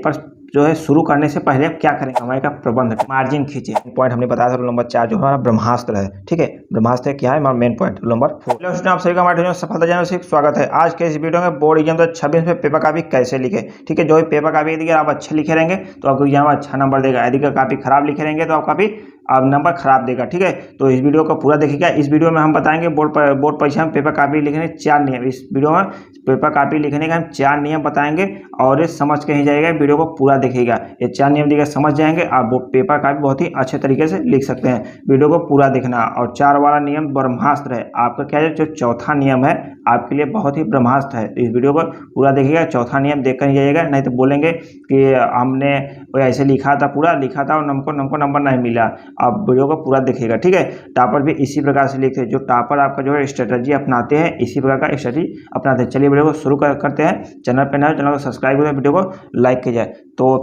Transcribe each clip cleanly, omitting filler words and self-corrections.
Paper जो है शुरू करने से पहले क्या करेंगे, समय का प्रबंध, मार्जिन खींचे। पॉइंट हमने बताया था रूल नंबर 4 जो हमारा ब्रह्मास्त्र है, ठीक है। ब्रह्मास्त्र क्या है हमारा मेन पॉइंट। रूल नंबर 4, आप सभी का हमारे सफलता जानने से स्वागत है। आज के इस वीडियो में बोर्ड एग्जाम 2026 में पेपर कापी कैसे लिखे, ठीक है। जो भी पेपर कापी दिया आप अच्छे लिखे रहेंगे तो आपको एग्जाम में अच्छा नंबर देगा। यदि कापी खराब लिखे रहेंगे तो आप काफी अब नंबर खराब देगा, ठीक है। तो इस वीडियो को पूरा देखिएगा। इस वीडियो में हम बताएंगे बोर्ड परीक्षा में पेपर कापी लिखने 4 नियम। इस वीडियो में पेपर कापी लिखने का हम 4 नियम बताएंगे और ये समझ के ही जाएगा। वीडियो को पूरा देखिएगा, ये 4 नियम दिए समझ जाएंगे, आप वो पेपर कापी बहुत ही अच्छे तरीके से लिख सकते हैं। वीडियो को पूरा देखना। और 4 वाला नियम ब्रह्मास्त्र है आपका, क्या है जो चौथा नियम है आपके लिए बहुत ही ब्रह्मास्त्र है। तो इस वीडियो को पूरा देखिएगा, चौथा नियम देखकर ही जाइएगा, नहीं तो बोलेंगे कि हमने ऐसे लिखा था, पूरा लिखा था और हमको नंबर नहीं मिला। आप वीडियो को पूरा देखिएगा, ठीक है। टॉपर भी इसी प्रकार से लिखते हैं, जो टॉपर आपका जो है स्ट्रेटजी अपनाते हैं, इसी प्रकार का स्ट्रेटजी अपनाते हैं। चलिए वीडियो को शुरू करते हैं। चैनल पर नए हो चैनल को सब्सक्राइब करें, वीडियो को लाइक किया जाए। तो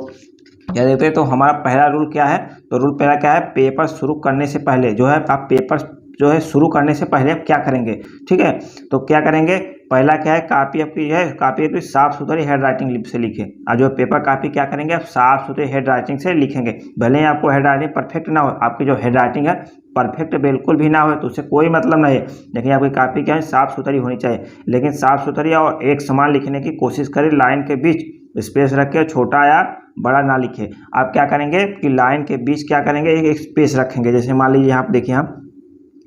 क्या देखते हैं, तो हमारा पहला रूल क्या है, तो रूल पहला क्या है, पेपर शुरू करने से पहले जो है आप पेपर जो है शुरू करने से पहले आप क्या करेंगे, ठीक है। तो क्या करेंगे, पहला क्या है, कापी आपकी है, कापी आपकी साफ सुथरी हैंड राइटिंग से लिखे। और जो पेपर कापी क्या करेंगे, आप साफ सुथरी हैंड राइटिंग से लिखेंगे। भले ही आपको हैंड राइटिंग परफेक्ट ना हो, आपकी जो हैंड राइटिंग है परफेक्ट बिल्कुल भी ना हो तो उससे कोई मतलब नहीं है, लेकिन आपकी कापी क्या है साफ सुथरी होनी चाहिए। लेकिन साफ सुथरी और एक समान लिखने की कोशिश करें। लाइन के बीच स्पेस रख के छोटा या बड़ा ना लिखे। आप क्या करेंगे कि लाइन के बीच क्या करेंगे, एक स्पेस रखेंगे। जैसे मान लीजिए यहाँ पे देखिए, हम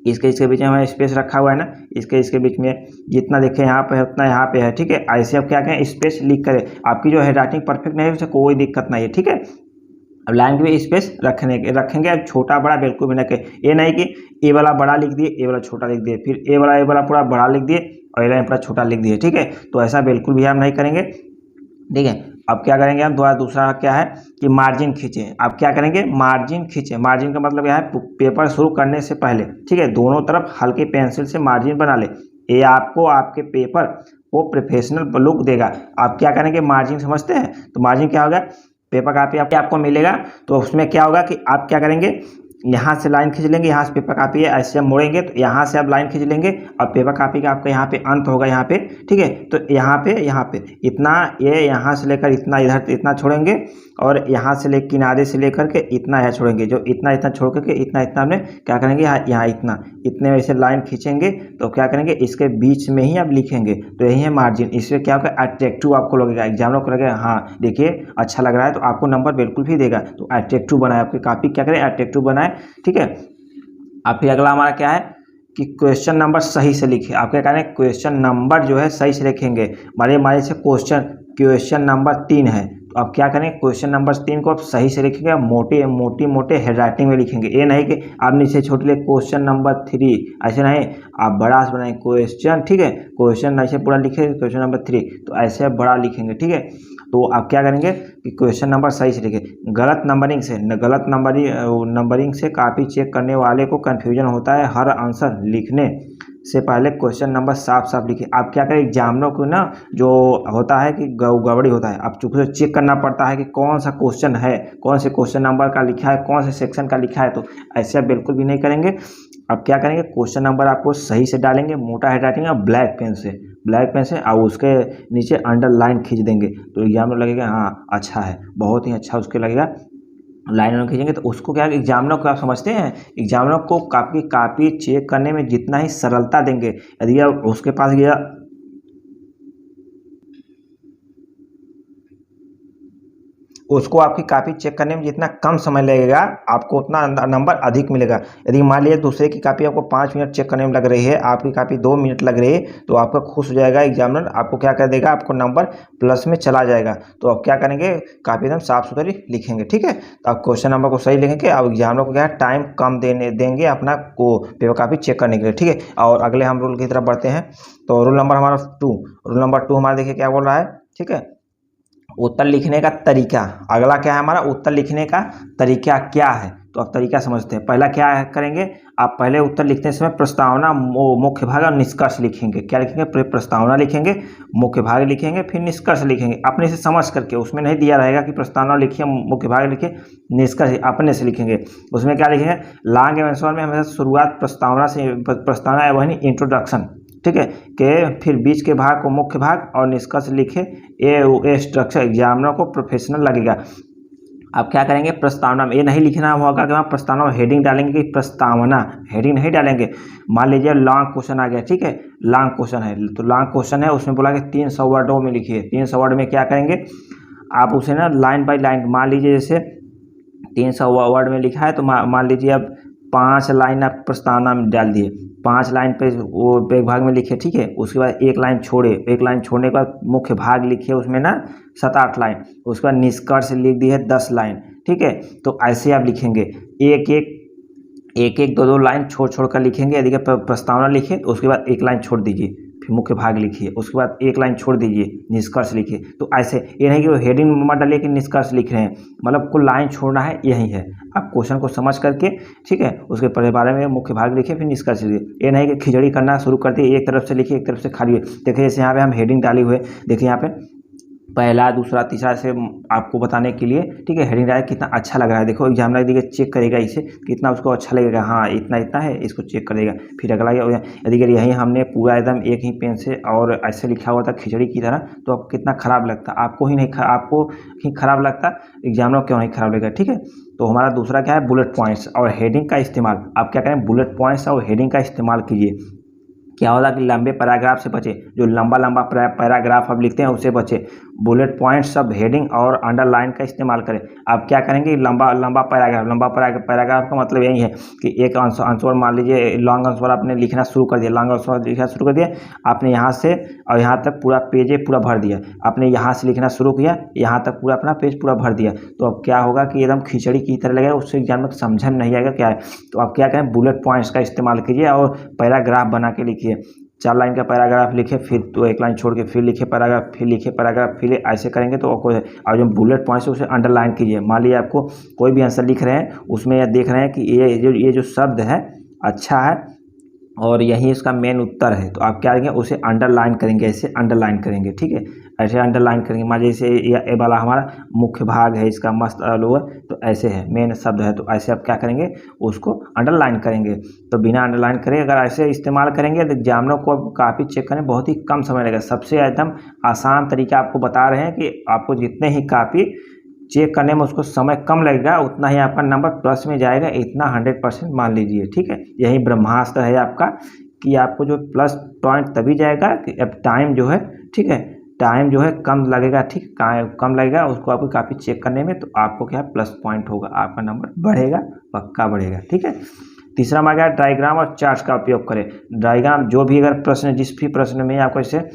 इसके बीच में हमें स्पेस रखा हुआ है ना, इसके बीच में जितना देखें यहाँ पे है उतना यहाँ पे है, ठीक है। ऐसे आप क्या करें, स्पेस लिख करें। आपकी जो हैंड राइटिंग परफेक्ट नहीं है उससे कोई दिक्कत नहीं है, ठीक है। अब लाइन के भी स्पेस रखेंगे। अब छोटा बड़ा बिल्कुल भी ना करें। ये नहीं कि ए वाला बड़ा लिख दिए, ए वाला छोटा लिख दिए, फिर ए वाला पूरा बड़ा लिख दिए और ए वाला पूरा छोटा लिख दिए, ठीक है। तो ऐसा बिल्कुल भी हम नहीं करेंगे, ठीक है। अब क्या करेंगे हम, दूसरा क्या है कि मार्जिन खींचें। आप क्या करेंगे, मार्जिन खींचें। मार्जिन का मतलब क्या है, पेपर शुरू करने से पहले, ठीक है, दोनों तरफ हल्के पेंसिल से मार्जिन बना ले। ये आपको आपके पेपर को प्रोफेशनल लुक देगा। आप क्या करेंगे, मार्जिन समझते हैं, तो मार्जिन क्या होगा, पेपर कापी आपको मिलेगा तो उसमें क्या होगा कि आप क्या करेंगे, यहाँ से लाइन खींच लेंगे, यहाँ से पेपर कापी है, ऐसे हम मोड़ेंगे तो यहाँ से आप लाइन खींच लेंगे और पेपर कापी का आपका यहाँ पे अंत होगा, यहाँ पे, ठीक है। तो यहाँ पे इतना, ये यहाँ से लेकर इतना इधर इतना छोड़ेंगे और यहाँ से किनारे से लेकर के इतना यहाँ छोड़ेंगे। जो इतना छोड़ करके इतना हमने क्या करेंगे, यहाँ इतने में से लाइन खींचेंगे तो क्या करेंगे, इसके बीच में ही आप लिखेंगे। तो यही है मार्जिन। इसमें क्या होगा, अट्रैक्टिव आपको लगेगा, एग्जाम को लगेगा हाँ देखिए अच्छा लग रहा है, तो आपको नंबर बिल्कुल भी देगा। तो अट्रैक्टिव बनाए, आपकी कापी क्या करें, अट्रैक्टिव बनाए, ठीक है। अब फिर अगला हमारा क्या है कि क्वेश्चन नंबर सही से लिखे। आप क्या करें, क्वेश्चन नंबर जो है सही से लिखेंगे। मान से क्वेश्चन नंबर 3 है तो आप क्या करें, क्वेश्चन नंबर 3 को आप सही से लिखेंगे, मोटे हैंड राइटिंग में लिखेंगे। ये नहीं कि आप नीचे छोटे लिखे क्वेश्चन नंबर 3, ऐसे नहीं, आप बड़ा से बनाएंगे क्वेश्चन, ठीक है। क्वेश्चन ऐसे पूरा लिखेंगे क्वेश्चन नंबर 3, तो ऐसे आप बड़ा लिखेंगे, ठीक है। तो आप क्या करेंगे कि क्वेश्चन नंबर सही से लिखें। गलत नंबरिंग से कापी चेक करने वाले को कन्फ्यूजन होता है। हर आंसर लिखने से पहले क्वेश्चन नंबर साफ लिखिए। आप क्या करें, एग्जामिनर को ना जो होता है कि गड़बड़ी होता है, आप चूंकि चेक करना पड़ता है कि कौन सा क्वेश्चन है, कौन से क्वेश्चन नंबर का लिखा है, कौन से सेक्शन का लिखा है। तो ऐसे आप बिल्कुल भी नहीं करेंगे। आप क्या करेंगे, क्वेश्चन नंबर आपको सही से डालेंगे, मोटा हैंड राइटिंग और ब्लैक पेन से और उसके नीचे अंडरलाइन खींच देंगे। तो एग्जामिनर लगेगा हाँ अच्छा है, बहुत ही अच्छा उसके लगेगा। लाइन खींचेंगे तो उसको क्या, एग्जामिनर को आप समझते हैं, एग्जामिनर को कापी चेक करने में जितना ही सरलता देंगे, यदि आप उसके पास गया उसको आपकी कापी चेक करने में जितना कम समय लगेगा आपको उतना नंबर अधिक मिलेगा। यदि मान लीजिए दूसरे की कापी आपको 5 मिनट चेक करने में लग रही है, आपकी कापी 2 मिनट लग रही है, तो आपका खुश हो जाएगा एग्जामिनर, आपको क्या कर देगा, आपको नंबर प्लस में चला जाएगा। तो आप क्या करेंगे, कापी एकदम साफ सुथरी लिखेंगे, ठीक है। तो आप क्वेश्चन नंबर को सही लिखेंगे, आप एग्जामिनर को क्या टाइम कम देंगे अपना को पेपर कापी चेक करने के लिए, ठीक है। और अगले हम रूल की तरफ बढ़ते हैं। तो रूल नंबर हमारा 2 हमारा देखिए क्या बोल रहा है, ठीक है। उत्तर लिखने का तरीका, अगला क्या है हमारा, उत्तर लिखने का तरीका क्या है। तो आप तरीका समझते हैं। पहला क्या करेंगे, आप पहले उत्तर लिखते समय प्रस्तावना, मुख्य भाग और निष्कर्ष लिखेंगे। क्या लिखेंगे, प्रस्तावना लिखेंगे, मुख्य भाग लिखेंगे, फिर निष्कर्ष लिखेंगे अपने से समझ करके। उसमें नहीं दिया रहेगा कि प्रस्तावना लिखिए, मुख्य भाग लिखिए, निष्कर्ष अपने से लिखेंगे। उसमें क्या लिखेंगे, लॉन्ग आंसर में हमेशा शुरुआत प्रस्तावना से, प्रस्तावना वही इंट्रोडक्शन, ठीक है, कि फिर बीच के भाग को मुख्य भाग और निष्कर्ष लिखे। ये स्ट्रक्चर एग्जामिनर को प्रोफेशनल लगेगा। आप क्या करेंगे, प्रस्तावना में ये नहीं लिखना होगा कि वहाँ प्रस्तावना में हेडिंग डालेंगे कि प्रस्तावना, हेडिंग नहीं डालेंगे। मान लीजिए लॉन्ग क्वेश्चन आ गया, ठीक है, लॉन्ग क्वेश्चन है, तो लॉन्ग क्वेश्चन है, उसमें बोला कि 300 वर्डों में लिखिए। 300 वर्ड में क्या करेंगे आप, उसे ना लाइन बाय लाइन, मान लीजिए जैसे 300 वर्ड में लिखा है तो मान लीजिए अब 5 लाइन आप प्रस्तावना में डाल दिए, 5 लाइन पे वो एक भाग में लिखे, ठीक है। उसके बाद एक लाइन छोड़े, एक लाइन छोड़ने के बाद मुख्य भाग लिखिए, उसमें ना 7-8 लाइन। उसके बाद निष्कर्ष लिख दिए 10 लाइन, ठीक है। तो ऐसे आप लिखेंगे, एक 2 लाइन छोड़ कर लिखेंगे। यदि प्रस्तावना लिखे तो उसके बाद एक लाइन छोड़ दीजिए, फिर मुख्य भाग लिखिए, उसके बाद एक लाइन छोड़ दीजिए, निष्कर्ष लिखिए। तो ऐसे, ये नहीं कि वो हेडिंग मत डालिए कि निष्कर्ष लिख रहे हैं, मतलब कुल लाइन छोड़ना है, यही है। आप क्वेश्चन को समझ करके, ठीक है, उसके बारे में मुख्य भाग लिखिए, फिर निष्कर्ष लिखिए। ये नहीं कि खिचड़ी करना शुरू कर दिए, एक तरफ से लिखिए एक तरफ से खाली। देखिए जैसे यहाँ पे हम हेडिंग डाली हुए, देखिए यहाँ पे पहला, दूसरा, तीसरा से आपको बताने के लिए, ठीक है, हेडिंग डाल कितना अच्छा लग रहा है। देखो एग्जामिनर देखिए चेक करेगा इसे, कितना उसको अच्छा लगेगा, हाँ इतना है, इसको चेक करेगा। फिर अगला यदि यही हमने पूरा एकदम एक ही पेन से और ऐसे लिखा हुआ था खिचड़ी की तरह, तो अब कितना खराब लगता, आपको ही खराब लगता, एग्जामिनर क्यों नहीं खराब लगेगा, ठीक है। तो हमारा दूसरा क्या है, बुलेट पॉइंट्स और हेडिंग का इस्तेमाल। आप क्या करें, बुलेट पॉइंट्स और हेडिंग का इस्तेमाल कीजिए। क्या होगा कि लंबे पैराग्राफ से बचे, जो लंबा पैराग्राफ आप लिखते हैं उससे बचे। बुलेट पॉइंट सब हेडिंग और अंडरलाइन का इस्तेमाल करें। आप क्या करेंगे, लंबा पैराग्राफ का मतलब यही है कि एक आंसर, मान लीजिए लॉन्ग आंसर आपने लिखना शुरू कर दिया, लॉन्ग आंसर लिखना शुरू कर दिया आपने, यहाँ से और यहाँ तक पूरा पेज पूरा भर दिया, आपने यहाँ से लिखना शुरू किया, यहाँ तक पूरा अपना पेज पूरा भर दिया। तो अब क्या होगा कि एकदम खिचड़ी की तरह लगेगा, उससे एग्जाम में समझ में नहीं आएगा क्या है। तो आप क्या करें, बुलेट पॉइंट्स का इस्तेमाल कीजिए और पैराग्राफ बना के लिखिए। 4 लाइन का पैराग्राफ लिखे, फिर तो एक लाइन छोड़ के फिर लिखे पैराग्राफ, फिर लिखे पैराग्राफ, फिर ऐसे करेंगे तो आपको, और जो बुलेट पॉइंट्स है उसे अंडरलाइन कीजिए। मान लीजिए आपको कोई भी आंसर लिख रहे हैं, उसमें या देख रहे हैं कि ये जो शब्द है अच्छा है और यही इसका मेन उत्तर है, तो आप क्या करेंगे, उसे अंडरलाइन करेंगे, ऐसे अंडरलाइन करेंगे, ठीक है, ऐसे अंडरलाइन करेंगे। मान लीजिए ये वाला हमारा मुख्य भाग है, इसका मस्त लोअर, तो ऐसे है, मेन शब्द है, तो ऐसे आप क्या करेंगे, उसको अंडरलाइन करेंगे। तो बिना अंडरलाइन करें अगर ऐसे इस्तेमाल करेंगे तो एग्जामिनर को काफ़ी चेक करने बहुत ही कम समय लगेगा। सबसे एकदम आसान तरीका आपको बता रहे हैं कि आपको जितने ही काफ़ी चेक करने में उसको समय कम लगेगा, उतना ही आपका नंबर प्लस में जाएगा, इतना 100% मान लीजिए, ठीक है। यही ब्रह्मास्त्र है आपका, कि आपको जो प्लस पॉइंट तभी जाएगा कि अब टाइम जो है, ठीक है, टाइम जो है कम लगेगा, ठीक, कम लगेगा उसको आपको काफ़ी चेक करने में, तो आपको क्या प्लस पॉइंट होगा, आपका नंबर बढ़ेगा, पक्का बढ़ेगा, ठीक है। तीसरा में आ गया डायग्राम और चार्ट्स का उपयोग करें। डायग्राम, जो भी अगर प्रश्न, जिस भी प्रश्न में आपको ऐसे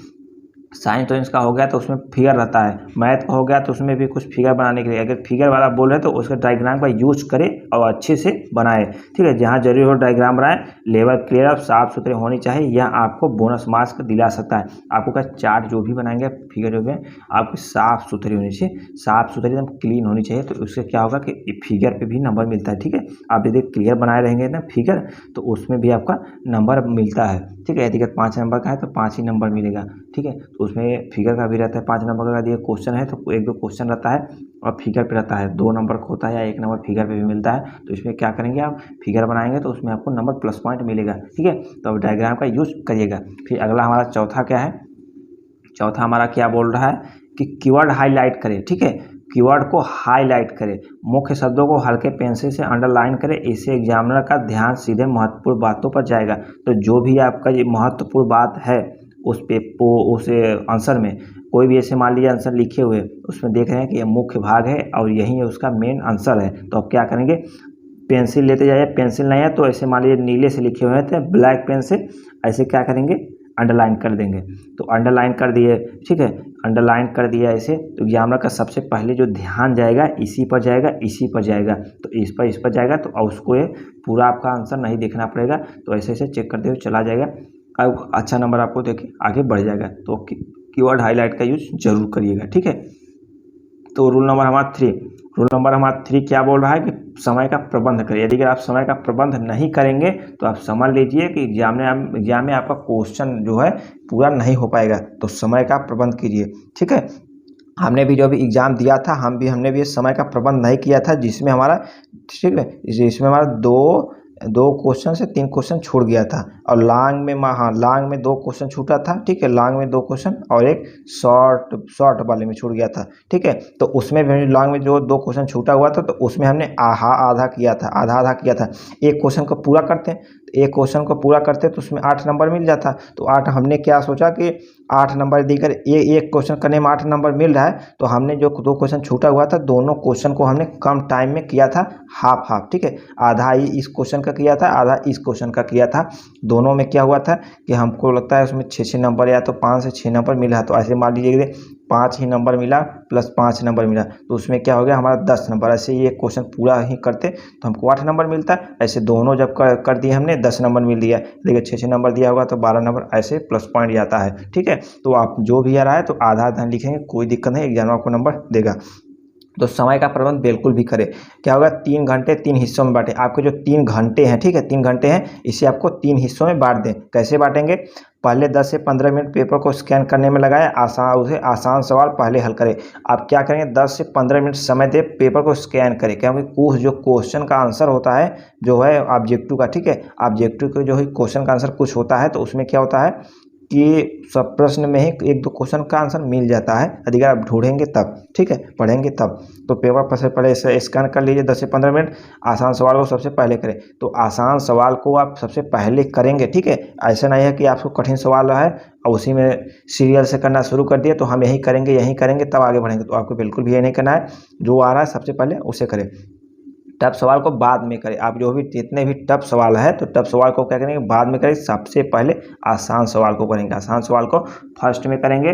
साइंस वाइंस का हो गया तो उसमें फिगर रहता है, मैथ का हो गया तो उसमें भी कुछ फिगर बनाने के लिए, अगर फिगर वाला बोल रहे हैं तो उसका डायग्राम का यूज करें और अच्छे से बनाए, ठीक है। जहाँ जरूरी हो डायग्राम बनाए, लेवल क्लियर और साफ सुथरे होनी चाहिए, यह आपको बोनस मार्क्स दिला सकता है। आपको क्या चार्ट जो भी बनाएंगे, फिगर जो भी आपकी साफ सुथरी होनी चाहिए, साफ सुथरी एकदम क्लीन होनी चाहिए, तो उससे क्या होगा कि फिगर पे भी नंबर मिलता है, ठीक है। आप यदि क्लियर बनाए रहेंगे ना फिगर, तो उसमें भी आपका नंबर मिलता है, ठीक है। यदि 5 नंबर का है तो 5 ही नंबर मिलेगा, ठीक है। तो उसमें फिगर का भी रहता है 5 नंबर का। यदि क्वेश्चन है तो 1-2 क्वेश्चन रहता है और फिगर पे रहता है, 2 नंबर का होता है या 1 नंबर फिगर पे भी मिलता है। तो इसमें क्या करेंगे, आप फिगर बनाएंगे तो उसमें आपको नंबर प्लस पॉइंट मिलेगा, ठीक है। तो अब डायग्राम का यूज करिएगा। फिर अगला हमारा चौथा क्या है, चौथा हमारा क्या बोल रहा है कि कीवर्ड हाईलाइट करें, ठीक है। कीवर्ड को हाईलाइट करें, मुख्य शब्दों को हल्के पेंसिल से अंडरलाइन करें, इससे एग्जामिनर का ध्यान सीधे महत्वपूर्ण बातों पर जाएगा। तो जो भी आपका ये महत्वपूर्ण बात है उस आंसर में, कोई भी ऐसे मान लीजिए आंसर लिखे हुए, उसमें देख रहे हैं कि ये मुख्य भाग है और यही उसका मेन आंसर है, तो अब क्या करेंगे, पेंसिल लेते जाइए, पेंसिल नहीं है तो ऐसे मान लीजिए नीले से लिखे हुए थे ब्लैक पेन से, ऐसे क्या करेंगे, अंडरलाइन कर देंगे। तो अंडरलाइन कर दिए, ठीक है, अंडरलाइन कर दिया ऐसे, तो एग्जामिनर का सबसे पहले जो ध्यान जाएगा इसी पर जाएगा, इसी पर जाएगा, तो इस पर जाएगा, तो उसको ये पूरा आपका आंसर नहीं देखना पड़ेगा, तो ऐसे ऐसे चेक करते हुए चला जाएगा, अब अच्छा नंबर आपको देखिए आगे बढ़ जाएगा। तो कीवर्ड हाईलाइट का यूज जरूर करिएगा, ठीक है। तो रूल नंबर हमारा 3 क्या बोल रहा है कि समय का प्रबंध करिए। यदि आप समय का प्रबंध नहीं करेंगे तो आप समझ लीजिए कि एग्जाम में आपका क्वेश्चन जो है पूरा नहीं हो पाएगा, तो समय का प्रबंध कीजिए, ठीक है। हमने भी जो भी एग्ज़ाम दिया था, हमने भी समय का प्रबंध नहीं किया था, जिसमें हमारा, ठीक है, इसमें हमारा दो क्वेश्चन से 3 क्वेश्चन छूट गया था, और लॉन्ग में हाँ लॉन्ग में 2 क्वेश्चन छूटा था, ठीक है, लॉन्ग में 2 क्वेश्चन और एक शॉर्ट वाले में छूट गया था, ठीक है। तो उसमें भी लॉन्ग में जो 2 क्वेश्चन छूटा हुआ था तो उसमें हमने आधा किया था, आधा किया था। एक क्वेश्चन को पूरा करते, एक क्वेश्चन को पूरा करते तो उसमें 8 नंबर मिल जाता। तो 8 हमने क्या सोचा कि 8 नंबर देकर एक क्वेश्चन करने में 8 नंबर मिल रहा है, तो हमने जो 2 क्वेश्चन छूटा हुआ था दोनों क्वेश्चन को हमने कम टाइम में किया था, हाफ, ठीक है। आधा ही इस क्वेश्चन का किया था, आधा इस क्वेश्चन का किया था। दोनों में क्या हुआ था कि हमको लगता है उसमें 6 नंबर या तो 5 से 6 नंबर मिला। तो ऐसे मान लीजिए 5 ही नंबर मिला प्लस 5 नंबर मिला, तो उसमें क्या हो गया हमारा 10 नंबर। ऐसे ही एक क्वेश्चन पूरा ही करते तो हमको 8 नंबर मिलता। ऐसे दोनों जब कर दिए हमने 10 नंबर मिल दिया। देखिए 6 नंबर दिया होगा तो 12 नंबर ऐसे प्लस पॉइंट जाता है, ठीक है। तो आप जो भी आ रहा है तो आधा आधा लिखेंगे, कोई दिक्कत नहीं, एग्जाम आपको नंबर देगा। तो समय का प्रबंध बिल्कुल भी करें। क्या होगा 3 घंटे 3 हिस्सों में बांटें। आपके जो 3 घंटे हैं, ठीक है, 3 घंटे हैं, इसे आपको 3 हिस्सों में बांट दें। कैसे बांटेंगे? पहले 10 से 15 मिनट पेपर को स्कैन करने में लगाएं, आसान सवाल पहले हल करें। आप क्या करेंगे 10 से 15 मिनट समय दें, पेपर को स्कैन करें, क्योंकि कुछ जो क्वेश्चन का आंसर होता है जो है ऑब्जेक्टिव का, ठीक है, ऑब्जेक्टिव का जो है क्वेश्चन का आंसर कुछ होता है तो उसमें क्या होता है कि सब प्रश्न में ही 1-2 क्वेश्चन का आंसर मिल जाता है, अगर आप ढूंढेंगे तब, ठीक है, पढ़ेंगे तब। तो पेपर पर से पहले इसे स्कैन कर लीजिए 10 से 15 मिनट। आसान सवाल को सबसे पहले करें। तो आसान सवाल को आप सबसे पहले करेंगे, ठीक है। ऐसा नहीं है कि आपको कठिन सवाल है और उसी में सीरियल से करना शुरू कर दिए तो हम यही करेंगे तब आगे बढ़ेंगे। तो आपको बिल्कुल भी ये नहीं करना है, जो आ रहा है सबसे पहले उसे करें। टफ सवाल को बाद में करें। आप जो भी जितने भी टफ सवाल है तो टफ सवाल को क्या करेंगे बाद में करें, सबसे पहले आसान सवाल को करेंगे। आसान सवाल को फर्स्ट में करेंगे,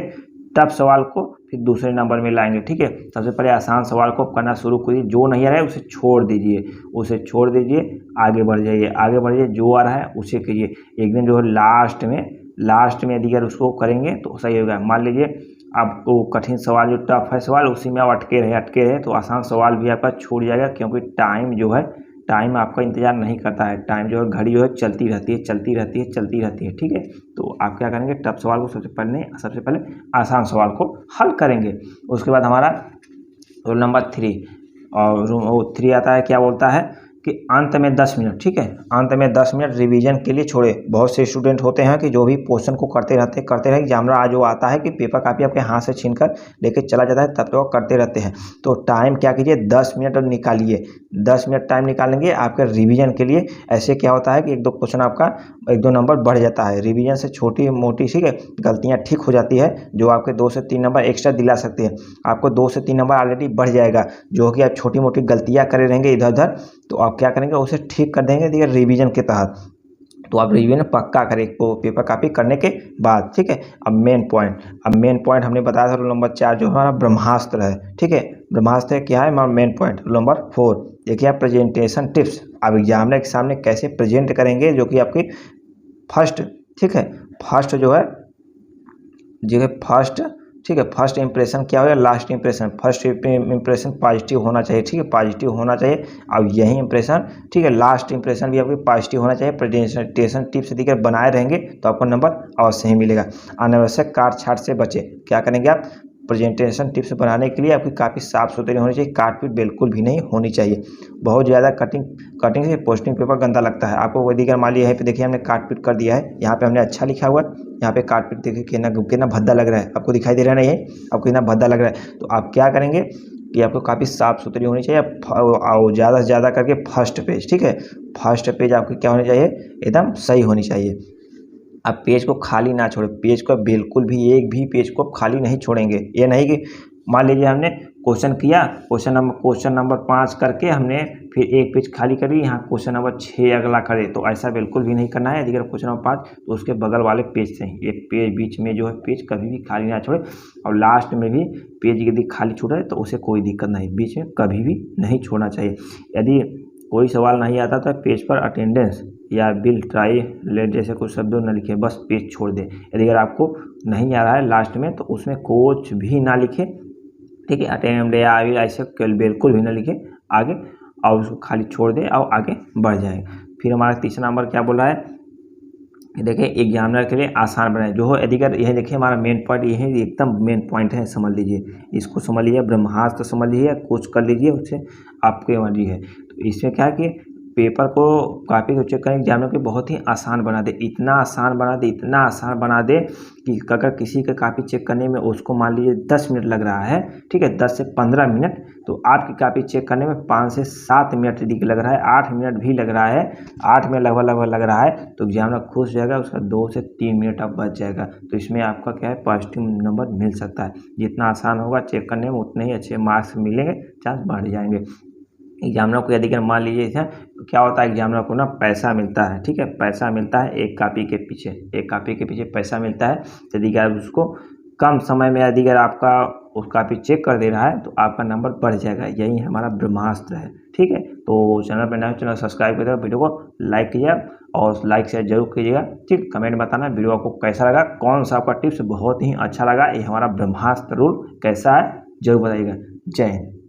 टफ सवाल को फिर दूसरे नंबर में लाएंगे, ठीक है। सबसे पहले आसान सवाल को करना शुरू करिए, जो नहीं आ रहा है उसे छोड़ दीजिए, आगे बढ़ जाइए, जो आ रहा है उसे कीजिए। एक दिन जो है लास्ट में यदि अगर उसको करेंगे तो सही होगा। मान लीजिए आप वो कठिन सवाल जो टफ है सवाल उसी में आप अटके रहे तो आसान सवाल भी आपका छूट जाएगा, क्योंकि टाइम आपका इंतजार नहीं करता है। टाइम जो है घड़ी जो है चलती रहती है, ठीक है। तो आप क्या करेंगे टफ सवाल को सबसे पहले आसान सवाल को हल करेंगे। उसके बाद हमारा रोल नंबर 3 और वो 3 आता है, क्या बोलता है कि अंत में 10 मिनट, ठीक है, अंत में 10 मिनट रिवीजन के लिए छोड़े। बहुत से स्टूडेंट होते हैं कि जो भी क्वेश्चन को करते रहे एग्जामिनर आज वो आता है कि पेपर कापी आपके हाथ से छीनकर लेके चला जाता है, तब तो करते रहते हैं। तो टाइम क्या कीजिए 10 मिनट और निकालिए, 10 मिनट टाइम निकालेंगे आपके रिवीजन के लिए। ऐसे क्या होता है कि 1-2 क्वेश्चन आपका 1-2 नंबर बढ़ जाता है। रिवीजन से छोटी मोटी, ठीक है, गलतियाँ ठीक हो जाती है, जो आपके 2 से 3 नंबर एक्स्ट्रा दिला सकते हैं। आपको 2 से 3 नंबर ऑलरेडी बढ़ जाएगा, जो कि आप छोटी मोटी गलतियाँ करे रहेंगे इधर उधर, तो आप क्या करेंगे उसे ठीक कर देंगे देखिए रिवीजन के तहत। तो आप रिवीजन पक्का करें पेपर कापी करने के बाद, ठीक है। अब मेन पॉइंट हमने बताया था रोल नंबर 4 जो हमारा ब्रह्मास्त्र है, ठीक है। ब्रह्मास्त्र क्या है हमारा मेन पॉइंट रोल नंबर 4। देखिए आप प्रेजेंटेशन टिप्स, आप एग्जामिनर के सामने कैसे प्रेजेंट करेंगे, जो कि आपकी फर्स्ट, ठीक है, फर्स्ट जो है फर्स्ट, ठीक है, फर्स्ट इंप्रेशन क्या होगा last impression. First impression positive होना चाहिए, ठीक है, पॉजिटिव होना चाहिए। अब यही इंप्रेशन, ठीक है, लास्ट इंप्रेशन भी आपकी पॉजिटिव होना चाहिए। प्रेजेंटेशन टिप्स दिखे बनाए रहेंगे तो आपको नंबर अवश्य ही मिलेगा। अनावश्यक काट छाट से बचे। क्या करेंगे आप प्रेजेंटेशन टिप्स बनाने के लिए आपकी काफ़ी साफ सुथरी होनी चाहिए, काटपीट बिल्कुल भी नहीं होनी चाहिए। बहुत ज़्यादा कटिंग से पोस्टिंग पेपर गंदा लगता है आपको। वही दिगर मान लिया है, पे देखिए हमने काटपीट कर दिया है, यहाँ पे हमने अच्छा लिखा हुआ है, यहाँ पे काटपीट देखिए कितना भद्दा लग रहा है, आपको दिखाई दे रहा नहीं है, आपको कितना भद्दा लग रहा है। तो आप क्या करेंगे कि आपको काफ़ी साफ सुथरी होनी चाहिए, ज़्यादा से ज़्यादा करके फर्स्ट पेज, ठीक है, फर्स्ट पेज आपकी क्या होनी चाहिए एकदम सही होनी चाहिए। आप पेज को खाली ना छोड़ें, पेज को बिल्कुल भी एक भी पेज को खाली नहीं छोड़ेंगे। ये नहीं कि मान लीजिए हमने क्वेश्चन किया, क्वेश्चन नंबर 5 करके हमने फिर एक पेज खाली करी, यहाँ क्वेश्चन नंबर 6 अगला करे, तो ऐसा बिल्कुल भी नहीं करना है। अगर क्वेश्चन नंबर 5 तो उसके बगल वाले पेज से ही एक पेज बीच में जो है पेज कभी भी खाली ना छोड़े, और लास्ट में भी पेज यदि खाली छूटे तो उसे कोई दिक्कत नहीं, बीच में कभी भी नहीं छोड़ना चाहिए। यदि कोई सवाल नहीं आता तो पेज पर अटेंडेंस या बिल ट्राई लेट जैसे कुछ शब्दों न लिखे, बस पेज छोड़ दे। यदि अगर आपको नहीं आ रहा है लास्ट में तो उसमें कुछ भी ना लिखे, ठीक है, अटेंड या ऐसे बिल्कुल भी ना लिखे आगे, और उसको खाली छोड़ दे और आगे बढ़ जाएगा। फिर हमारा तीसरा नंबर क्या बोला है, देखिए एग्जामिनर के लिए आसान बनाए जो हो। यदि अगर यह देखिए हमारा मेन पॉइंट ये है, एकदम मेन पॉइंट है, समझ लीजिए, इसको समझ लीजिए, ब्रह्मास्त्र समझ लीजिए, कुछ कर लीजिए, उससे आपके मर्जी है। तो इसमें क्या है कि पेपर को कॉपी को चेक करें एग्जामिनर को बहुत ही आसान बना दे, इतना आसान बना दे, इतना आसान बना दे कि अगर किसी का कॉपी चेक करने में उसको मान लीजिए 10 मिनट लग रहा है, ठीक है, 10 से 15 मिनट, तो आपकी कॉपी चेक करने में 5 से 7 मिनट लग रहा है, 8 मिनट भी लग रहा है, 8 मिनट लगभग लग रहा है, तो एग्जामिनर खुश हो जाएगा, उसका 2 से 3 मिनट अब बच जाएगा। तो इसमें आपका क्या है, पॉजिटिव नंबर मिल सकता है। जितना आसान होगा चेक करने में उतने ही अच्छे मार्क्स मिलेंगे, चांस बढ़ जाएंगे। एग्जामिनर को यदि मान लीजिए क्या होता है, एग्जामिनर को ना पैसा मिलता है, ठीक है, पैसा मिलता है एक कॉपी के पीछे पैसा मिलता है। यदि अगर उसको कम समय में यदि अगर आपका उस कॉपी चेक कर दे रहा है तो आपका नंबर बढ़ जाएगा। यही हमारा ब्रह्मास्त्र है, ठीक है। तो चैनल पर नए चैनल सब्सक्राइब करिएगा, वीडियो को लाइक कीजिएगा और लाइक शेयर जरूर कीजिएगा, ठीक। कमेंट बताना वीडियो आपको कैसा लगा, कौन सा आपका टिप्स बहुत ही अच्छा लगा, ये हमारा ब्रह्मास्त्र रूल कैसा है जरूर बताइएगा। जय हिंद।